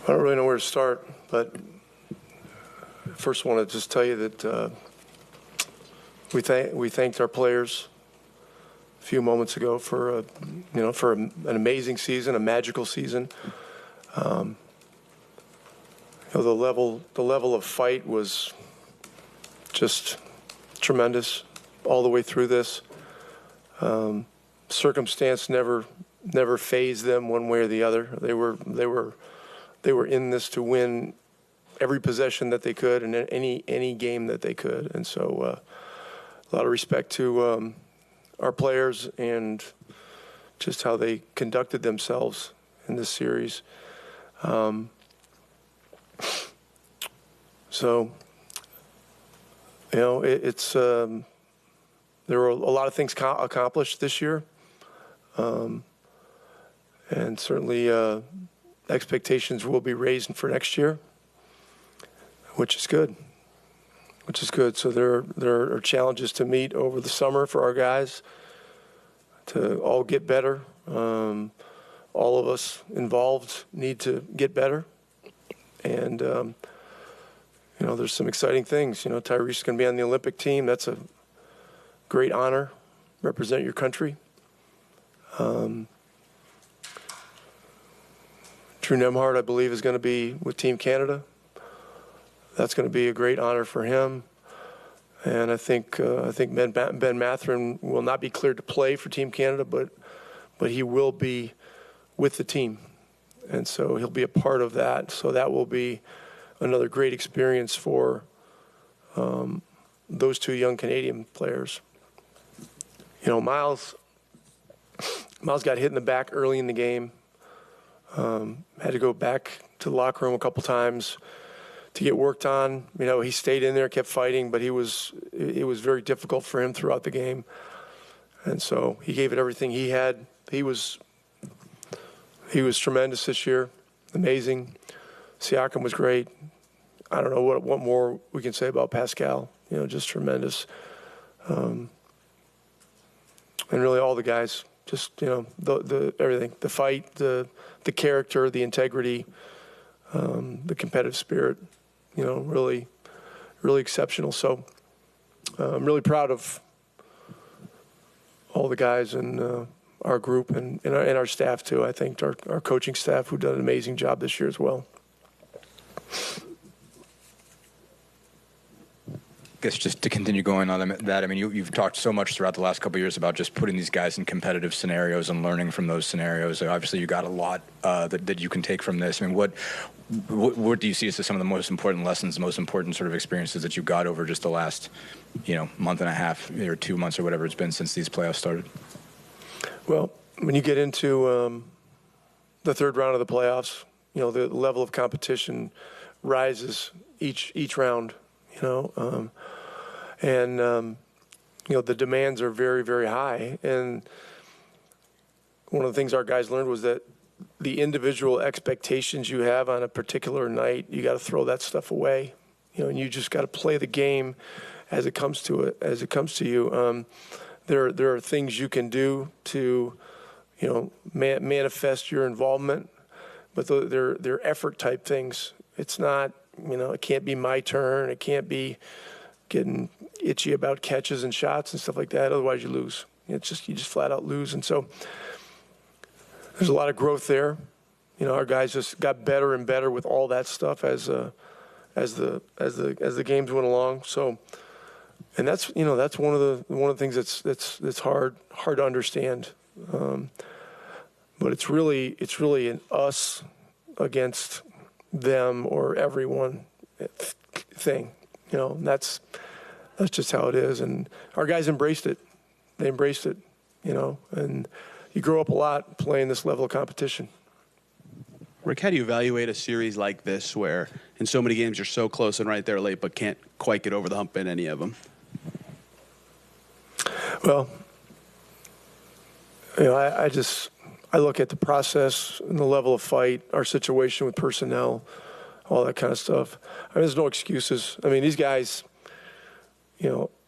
I don't really know where to start, but first I want to just tell you that we thanked our players a few moments ago for an amazing season, a magical season. The level of fight was just tremendous all the way through this. Circumstance never fazed them one way or the other. They were in this to win every possession that they could and any game that they could. And so a lot of respect to our players and just how they conducted themselves in this series. So, it's there were a lot of things accomplished this year, and certainly expectations will be raised for next year, which is good. So there are challenges to meet over the summer for our guys to all get better. All of us involved need to get better, and there's some exciting things. Tyrese is going to be on the Olympic team. That's a great honor. Represent your country. Drew Nemhard, I believe, is going to be with Team Canada. That's going to be a great honor for him. And I think Ben Mathurin will not be cleared to play for Team Canada, but he will be with the team, and so he'll be a part of that. So that will be another great experience for those two young Canadian players. Miles got hit in the back early in the game. Had to go back to the locker room a couple times to get worked on. He stayed in there, kept fighting, but it was very difficult for him throughout the game. And so he gave it everything he had. He was tremendous this year, amazing. Siakam was great. I don't know what more we can say about Pascal. Just tremendous. And really all the guys, just the everything, the fight, the character, the integrity, the competitive spirit. Really exceptional. So I'm really proud of all the guys and our group and our staff too. I think our coaching staff, who done an amazing job this year as well. I guess just to continue going on that, you've talked so much throughout the last couple of years about just putting these guys in competitive scenarios and learning from those scenarios. Obviously, you got a lot that you can take from this. What do you see as some of the most important lessons, the most important sort of experiences that you got over just the last, month and a half or 2 months or whatever it's been since these playoffs started? Well, when you get into the third round of the playoffs, the level of competition rises each round. The demands are very, very high. And one of the things our guys learned was that the individual expectations you have on a particular night, you got to throw that stuff away. And you just got to play the game as it comes to you. There are things you can do to, manifest your involvement, but they're effort type things. It's not, it can't be my turn. It can't be getting itchy about catches and shots and stuff like that. Otherwise you lose. You just flat out lose. And so there's a lot of growth there. Our guys just got better and better with all that stuff as the games went along. So, and that's one of the things that's hard to understand. But it's really an us against them or everyone thing. That's just how it is. And our guys embraced it. They embraced it, and you grow up a lot playing this level of competition. Rick, how do you evaluate a series like this where in so many games you're so close and right there late but can't quite get over the hump in any of them? Well, I look at the process and the level of fight, our situation with personnel, all that kind of stuff. There's no excuses. These guys,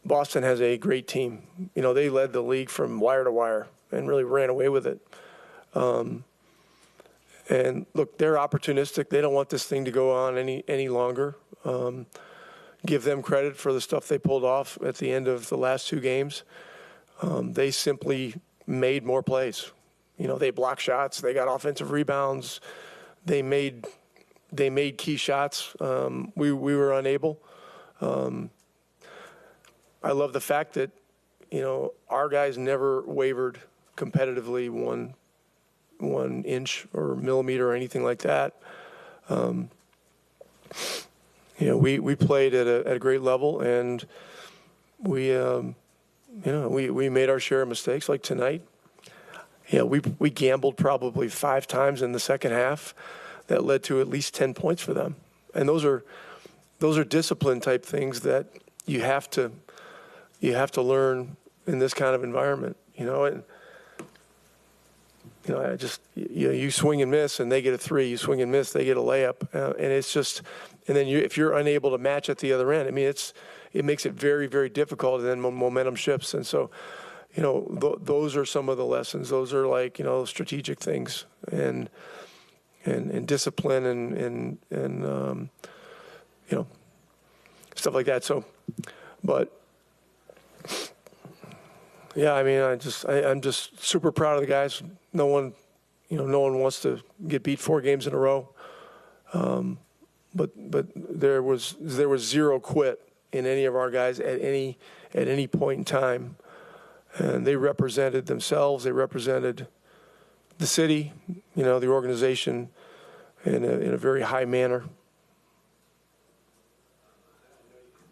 Boston has a great team. They led the league from wire to wire and really ran away with it. And look, they're opportunistic. They don't want this thing to go on any longer. Give them credit for the stuff they pulled off at the end of the last 2 games. They simply made more plays. You know, they blocked shots. They got offensive rebounds. They made key shots. We were unable. I love the fact that, you know, our guys never wavered competitively one inch or millimeter or anything like that. You know, we played at a great level, and we made our share of mistakes. Like tonight, you know, we gambled probably 5 times in the second half that led to at least 10 points for them. And those are discipline type things that you have to learn in this kind of environment, you know. And you know, you swing and miss, and they get a 3. You swing and miss, they get a layup, and it's just. And then if you're unable to match at the other end, I mean, it makes it very, very difficult, and then momentum shifts. And so, you know, those are some of the lessons. Those are like, you know, strategic things and discipline and you know, stuff like that. So, but yeah, I mean, I'm just super proud of the guys. No one wants to get beat 4 games in a row. But there was 0 quit in any of our guys at any point in time, and they represented themselves. They represented the city, you know, the organization, in a very high manner.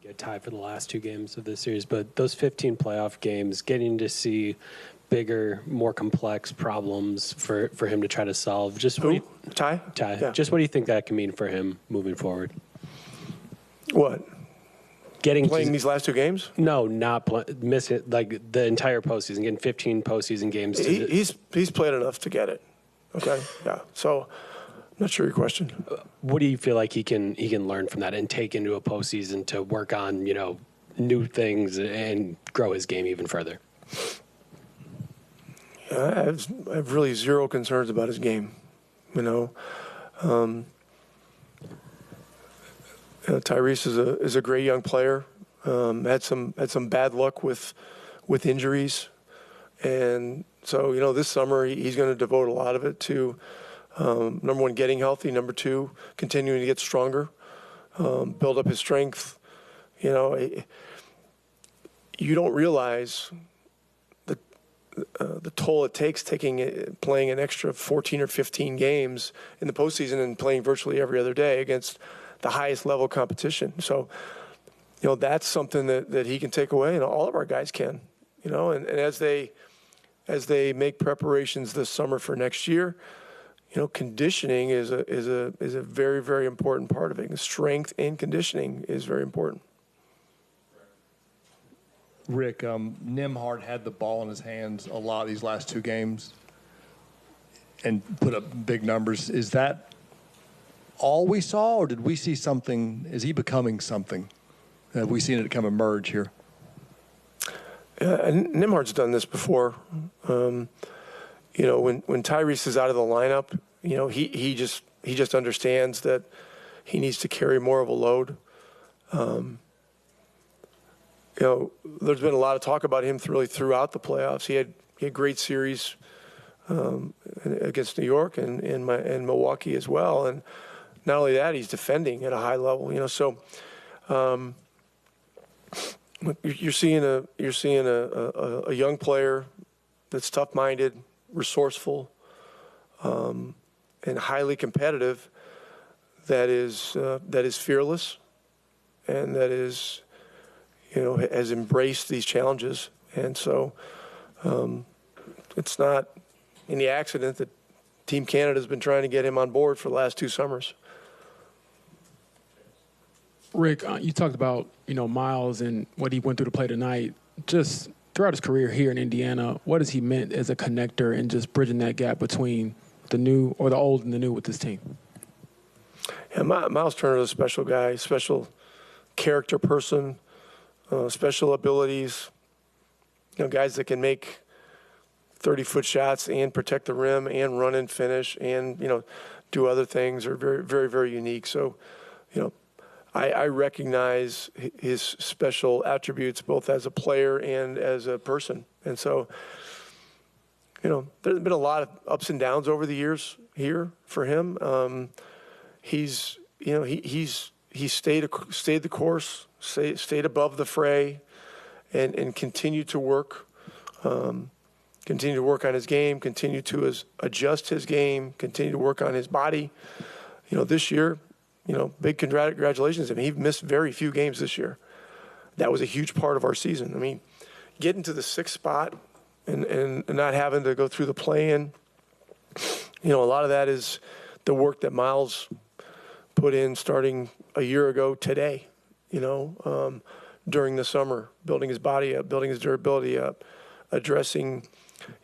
Get tied for the last 2 games of this series, but those 15 playoff games, getting to see bigger, more complex problems for him to try to solve. Just Who? Ty? Yeah. Just what do you think that can mean for him moving forward? What? Playing these last 2 games? No, not missing like the entire postseason, getting 15 postseason games. He's played enough to get it. Okay, yeah. So, I'm not sure your question. What do you feel like he can learn from that and take into a postseason to work on, you know, new things and grow his game even further? I have really 0 concerns about his game, you know. Tyrese is a great young player. Had some bad luck with injuries, and so, you know, this summer he's going to devote a lot of it to number 1, getting healthy. Number 2, continuing to get stronger, build up his strength. You know, you don't realize the toll it takes playing an extra 14 or 15 games in the postseason and playing virtually every other day against the highest level competition. So, you know, that's something that he can take away, and all of our guys can, you know, and as they make preparations this summer for next year, you know, conditioning is a very, very important part of it. Strength and conditioning is very important. Rick, Nembhard had the ball in his hands a lot these last 2 games and put up big numbers. Is that all we saw, or did we see something? Is he becoming something? Have we seen it kind of emerge here? And Nembhard's done this before. You know, when Tyrese is out of the lineup, you know, he just understands that he needs to carry more of a load. You know, there's been a lot of talk about him really throughout the playoffs. He had great series against New York and Milwaukee as well. And not only that, he's defending at a high level. You know, so you're seeing a young player that's tough-minded, resourceful, and highly competitive. That is fearless, and that is, you know, has embraced these challenges. And so it's not any accident that Team Canada's been trying to get him on board for the last 2 summers. Rick, you talked about, you know, Miles and what he went through to play tonight. Just throughout his career here in Indiana, what has he meant as a connector and just bridging that gap between the new or the old and the new with this team? Yeah, Miles Turner is a special guy, special character person, special abilities. You know, guys that can make 30-foot shots and protect the rim and run and finish and, do other things are very, very, very unique. So, I recognize his special attributes both as a player and as a person. And so, there's been a lot of ups and downs over the years here for him. He's stayed the course, stayed above the fray, and continued to work. Continue to work on his game, continue to adjust his game, continue to work on his body. This year, big congratulations. I mean, he missed very few games this year. That was a huge part of our season. I mean, getting to the 6th spot and not having to go through the play-in, a lot of that is the work that Miles put in starting a year ago today, during the summer, building his body up, building his durability up, addressing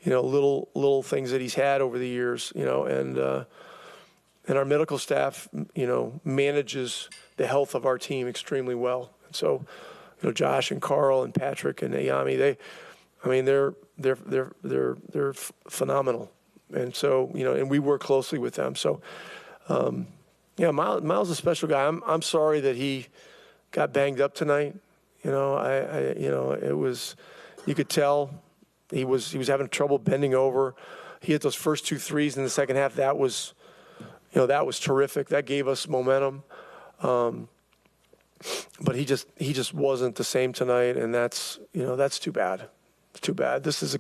little things that he's had over the years, and our medical staff, manages the health of our team extremely well. And so, Josh and Carl and Patrick and Ayami, they're phenomenal. And so, and we work closely with them. So, Miles is a special guy. I'm sorry that he got banged up tonight. It was, you could tell. He was having trouble bending over. He hit those first 2 threes in the second half. That was terrific. That gave us momentum. But he just wasn't the same tonight, and that's too bad. It's too bad. This is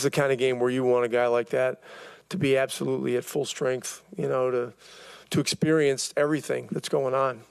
the kind of game where you want a guy like that to be absolutely at full strength. To experience everything that's going on.